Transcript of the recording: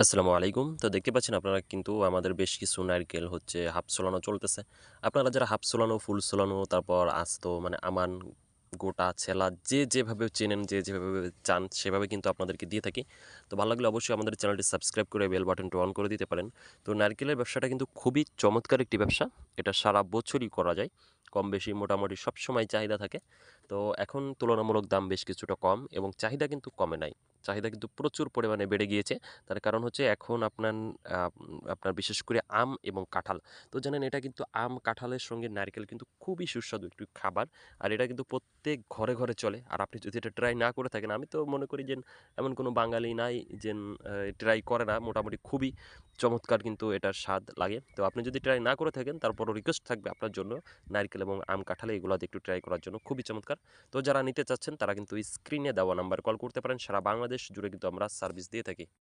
আসসালামু আলাইকুম। তো দেখতে পাচ্ছেন আপনারা কিন্তু আমাদের বেশ কিছু নারকেল হচ্ছে হাফ সোলানো চলতেছে। আপনারা যারা হাফ সোলানো, ফুল সোলানো, তারপর আস্ত মানে আমান, গোটা, ছেলা যে যেভাবে চেনেন, যে যেভাবে চান সেভাবে কিন্তু আপনাদেরকে দিয়ে থাকি। তো ভালো লাগলে অবশ্যই আমাদের চ্যানেলটি সাবস্ক্রাইব করে বেল বাটনটি অন করে দিতে পারেন। তো নারকেলের ব্যবসাটা কিন্তু খুবই চমৎকার একটি ব্যবসা। এটা সারা বছরই করা যায়। কম বেশি মোটামুটি সবসময় চাহিদা থাকে। তো এখন তুলনামূলক দাম বেশ কিছুটা কম এবং চাহিদা কিন্তু কমে নাই। চাহিদা কিন্তু প্রচুর পরিমাণে বেড়ে গিয়েছে। তার কারণ হচ্ছে এখন আপনার বিশেষ করে আম এবং কাঁঠাল। তো জানেন এটা কিন্তু আম, কাঁঠালের সঙ্গে নারকেল কিন্তু খুবই সুস্বাদু একটি খাবার। আর এটা কিন্তু প্রত্যেক ঘরে, ঘরে চলে। আর আপনি যদি এটা ট্রাই না করে থাকেন, আমি তো মনে করি যে এমন কোনো বাঙালি নাই যে ট্রাই করে না। মোটামুটি খুবই চমৎকার কিন্তু এটার স্বাদ লাগে। তো আপনি যদি ট্রাই না করে থাকেন তারপরও রিকোয়েস্ট থাকবে আপনার জন্য নারকেল এবং আম, কাঁঠাল এগুলাতে একটু ট্রাই করার জন্য। খুবই চমৎকার। তো যারা নিতে চাচ্ছেন তারা কিন্তু স্ক্রিনে দেওয়া নাম্বারে কল করতে পারেন। সারা বাংলাদেশ জুড়ে কিন্তু আমরা সার্ভিস দিয়ে থাকি।